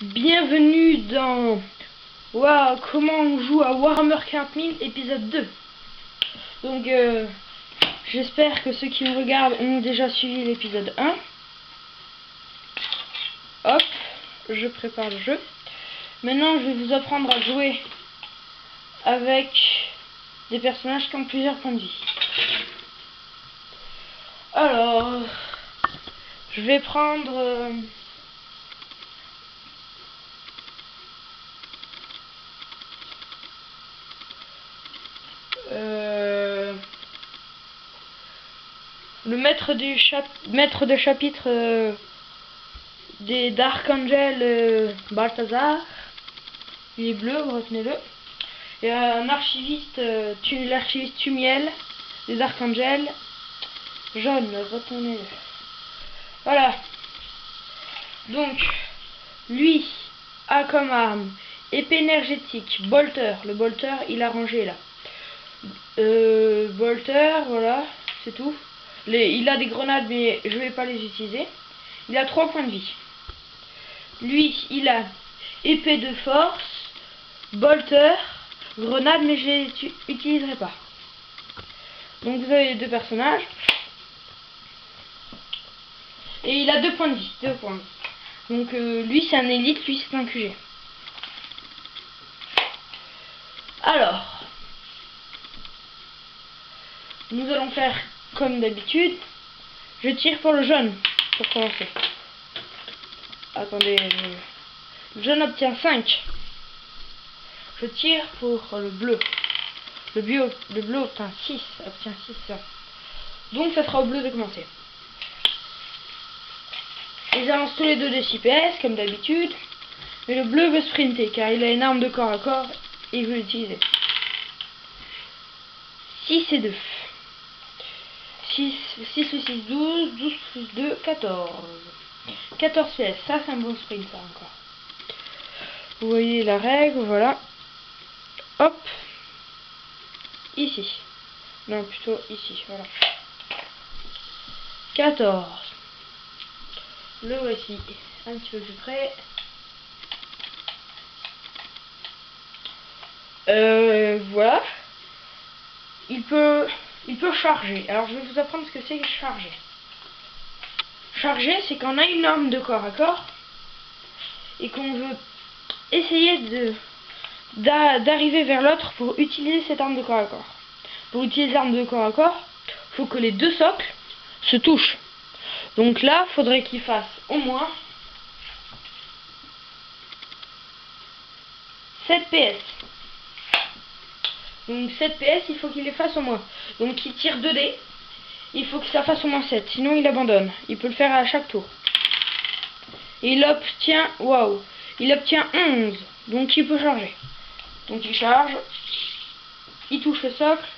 Bienvenue dans comment on joue à Warhammer 40 000 épisode 2. Donc j'espère que ceux qui me regardent ont déjà suivi l'épisode 1. Hop, je prépare le jeu. Maintenant je vais vous apprendre à jouer avec des personnages qui ont plusieurs points de vie. Alors je vais prendre le maître de chapitre des Dark Angel, Balthazar. Il est bleu, retenez-le. Et un archiviste, l'archiviste Tumiel des Dark Angel, jaune, retenez-le. Voilà. Donc, lui a comme arme épée énergétique, bolter. Le bolter, il a rangé là. Bolter, voilà, c'est tout. Il a des grenades, mais je vais pas les utiliser. Il a 3 points de vie. Lui, il a épée de force, bolter, grenade, mais je les utiliserai pas. Donc vous avez les deux personnages. Et il a 2 points de vie. 2 points. Donc lui c'est un élite, lui c'est un QG. Alors, nous allons faire comme d'habitude. Je tire pour le jaune pour commencer. Attendez, le jaune obtient 5. Je tire pour le bleu. Le bleu obtient 6. Donc ça sera au bleu de commencer. Ils avancent tous les deux des 6 PS comme d'habitude. Mais le bleu veut sprinter car il a une arme de corps à corps et il veut l'utiliser. 6 et 2. 6 plus 6, 12. 12 plus 2, 14. 14 PS. Ça c'est un bon sprint ça encore. Vous voyez la règle, voilà. Hop. Ici. Non, plutôt ici, voilà. 14. Le voici. Un petit peu plus près. Voilà. Il peut charger. Alors je vais vous apprendre ce que c'est que charger. Charger, c'est quand on a une arme de corps à corps et qu'on veut essayer d'arriver vers l'autre pour utiliser cette arme de corps à corps. Pour utiliser l'arme de corps à corps, il faut que les deux socles se touchent. Donc là, il faudrait qu'il fasse au moins 7 PS. Donc 7 PS, il faut qu'il les fasse au moins. Donc il tire 2 dés. Il faut que ça fasse au moins 7, sinon il abandonne. Il peut le faire à chaque tour. Et il obtient, il obtient 11. Donc il peut charger. Donc il charge. Il touche le socle.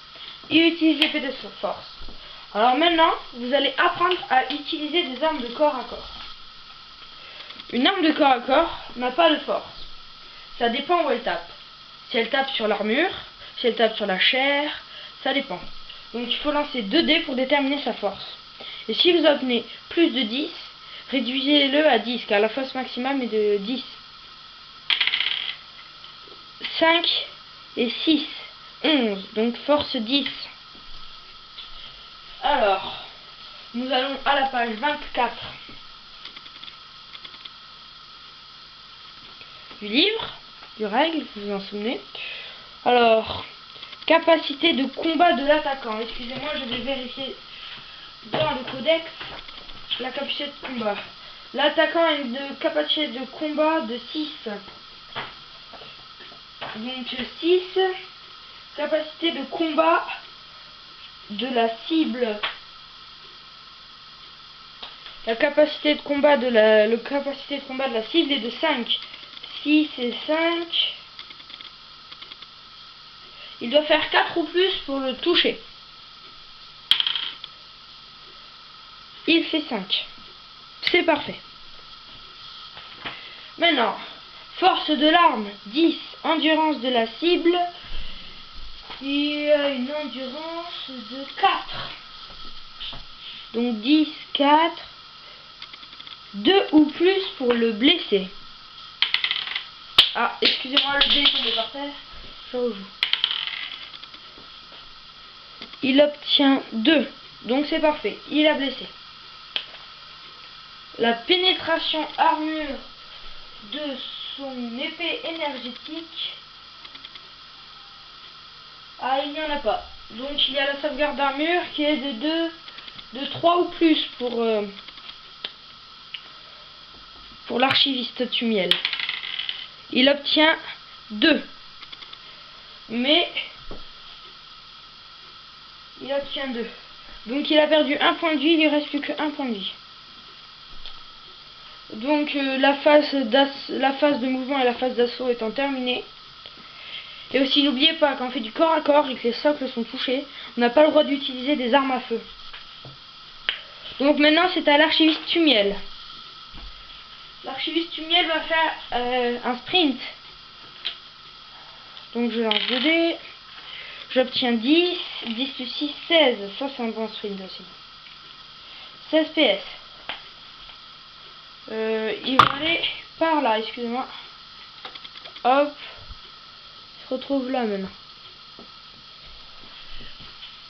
Il utilise l'épée de force. Alors maintenant, vous allez apprendre à utiliser des armes de corps à corps. Une arme de corps à corps n'a pas de force. Ça dépend où elle tape. Si elle tape sur l'armure, si elle tape sur la chair, ça dépend. Donc il faut lancer 2 dés pour déterminer sa force. Et si vous obtenez plus de 10, réduisez-le à 10, car la force maximale est de 10. 5 et 6, 11, donc force 10. Alors, nous allons à la page 24 du livre, du règle, vous vous en souvenez. Alors, capacité de combat de l'attaquant. Excusez-moi, je vais vérifier dans le codex la capacité de combat. L'attaquant a une capacité de combat de 6. Donc 6. Capacité de combat de la cible. La capacité de combat de la cible est de 5. 6 et 5. Il doit faire 4 ou plus pour le toucher. Il fait 5. C'est parfait. Maintenant, force de l'arme 10. Endurance de la cible. Il a une endurance de 4. Donc 10, 4. 2 ou plus pour le blesser. Ah, excusez-moi, le dé est tombé par terre. Je rejoue. Il obtient 2. Donc c'est parfait. Il a blessé. La pénétration armure de son épée énergétique. Ah, il n'y en a pas. Donc il y a la sauvegarde d'armure qui est de 3 ou plus pour l'archiviste Tumiel. Il obtient 2. Mais il obtient 2. Donc il a perdu 1 point de vie, il ne reste plus que 1 point de vie. Donc la phase de mouvement et la phase d'assaut étant terminée. Et aussi n'oubliez pas, quand on fait du corps à corps et que les socles sont touchés, on n'a pas le droit d'utiliser des armes à feu. Donc maintenant c'est à l'archiviste Tumiel. L'archiviste Tumiel va faire un sprint. Donc je lance 2 dés. J'obtiens 10. 10 plus 6, 16. Ça c'est un bon sprint aussi. 16 PS. Il va aller par là, excusez-moi. Hop. Il se retrouve là maintenant.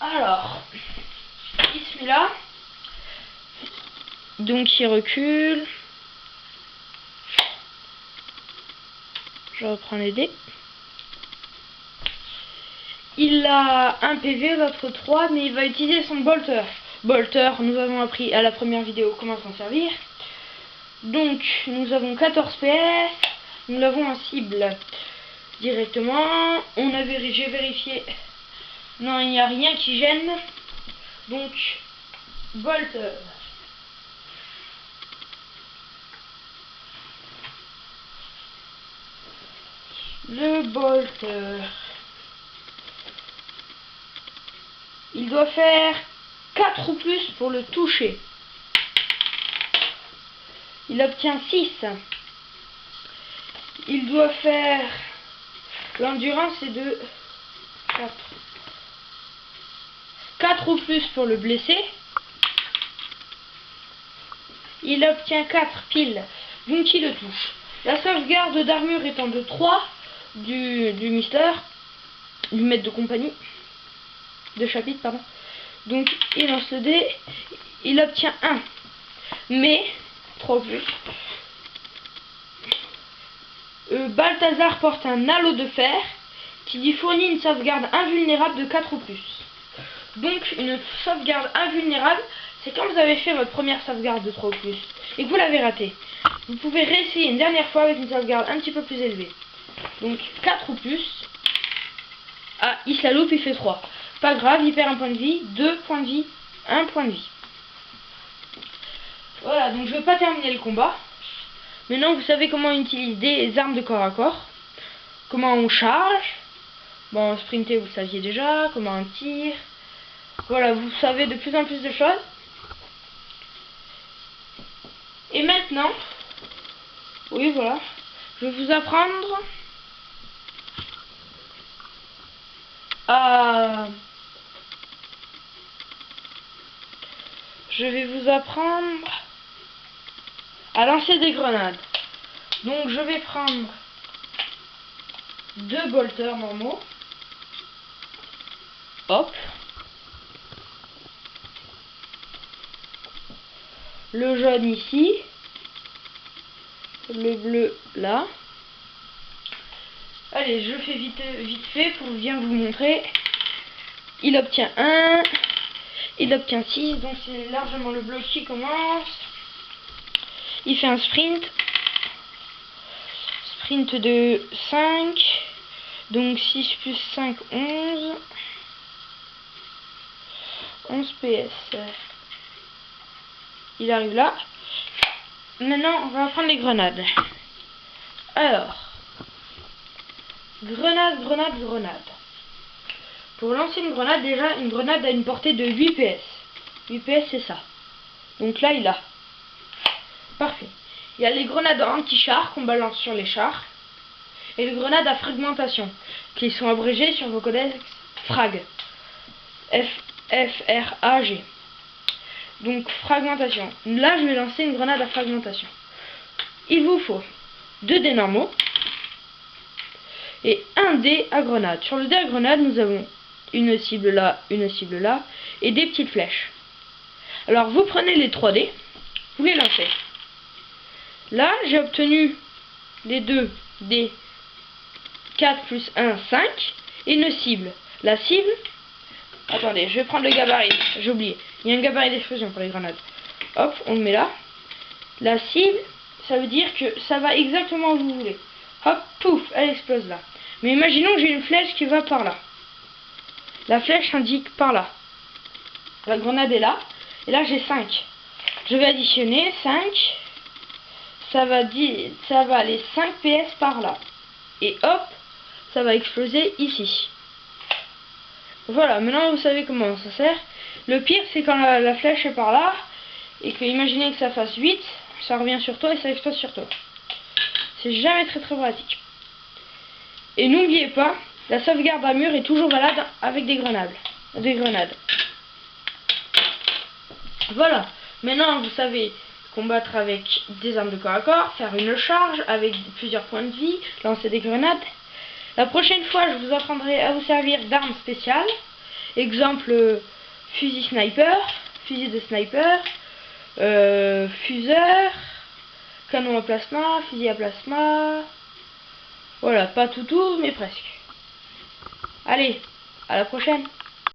Alors, il se met là. Donc il recule. Je reprends les dés. Il a un PV, l'autre 3, mais il va utiliser son bolter. Bolter, nous avons appris à la première vidéo comment s'en servir. Donc, nous avons 14 PS. Nous l'avons en cible directement. J'ai vérifié. Non, il n'y a rien qui gêne. Donc, bolter. Le bolter. Il doit faire 4 ou plus pour le toucher. Il obtient 6. Il doit faire... L'endurance est de 4. 4 ou plus pour le blesser. Il obtient 4 piles. Donc il le touche. La sauvegarde d'armure étant de 3 du mister, du maître de compagnie. De chapitre, pardon. Donc il lance le dé. Il obtient 1. Mais, 3 plus. Balthazar porte un halo de fer qui lui fournit une sauvegarde invulnérable de 4 ou plus. Donc une sauvegarde invulnérable, c'est quand vous avez fait votre première sauvegarde de 3 ou plus et que vous l'avez ratée. Vous pouvez réessayer une dernière fois avec une sauvegarde un petit peu plus élevée. Donc 4 ou plus. Ah, il se la loupe, il fait 3. Pas grave, il perd 1 point de vie, 2 points de vie, 1 point de vie. Voilà, donc je ne vais pas terminer le combat. Maintenant, vous savez comment on utilise des armes de corps à corps. Comment on charge. Bon, sprinter, vous le saviez déjà. Comment on tire. Voilà, vous savez de plus en plus de choses. Et maintenant, oui, voilà, je vais vous apprendre à... Je vais vous apprendre à lancer des grenades. Donc je vais prendre 2 bolters normaux. Hop. Le jaune ici. Le bleu là. Allez, je fais vite fait pour bien vous montrer. Il obtient 1. Il obtient 6. Donc c'est largement le bleu qui commence. Il fait un sprint. Sprint de 5. Donc 6 plus 5, 11. 11 PS. Il arrive là. Maintenant, on va prendre les grenades. Alors, grenade. Pour lancer une grenade, déjà, une grenade a une portée de 8 PS. 8 PS, c'est ça. Donc là, il a. Parfait. Il y a les grenades anti-chars qu'on balance sur les chars. Et les grenades à fragmentation, qui sont abrégées sur vos codex FRAG. F-R-A-G. Donc fragmentation. Là, je vais lancer une grenade à fragmentation. Il vous faut 2 dés normaux. et un dé à grenade. Sur le dé à grenade, nous avons une cible là et des petites flèches. Alors vous prenez les 3 dés, vous les lancez. Là, j'ai obtenu les 2 dés 4 plus 1, 5 et une cible. La cible, attendez, je vais prendre le gabarit, j'ai oublié. Il y a un gabarit d'explosion pour les grenades. Hop, on le met là. La cible, ça veut dire que ça va exactement où vous voulez. Hop, pouf, elle explose là. Mais imaginons que j'ai une flèche qui va par là. La flèche indique par là. La grenade est là. Et là, j'ai 5. Je vais additionner 5. Ça va aller 5 PS par là. Et hop, ça va exploser ici. Voilà, maintenant vous savez comment ça sert. Le pire, c'est quand la flèche est par là. Et que, imaginez que ça fasse 8. Ça revient sur toi et ça explose sur toi. C'est jamais très pratique. Et n'oubliez pas, la sauvegarde à mur est toujours valable avec des grenades. Voilà. Maintenant, vous savez combattre avec des armes de corps à corps, faire une charge avec plusieurs points de vie, lancer des grenades. La prochaine fois, je vous apprendrai à vous servir d'armes spéciales. Exemple, fusil sniper, fusil de sniper, fuseur, canon à plasma, fusil à plasma. Voilà, pas tout, mais presque. Allez, à la prochaine.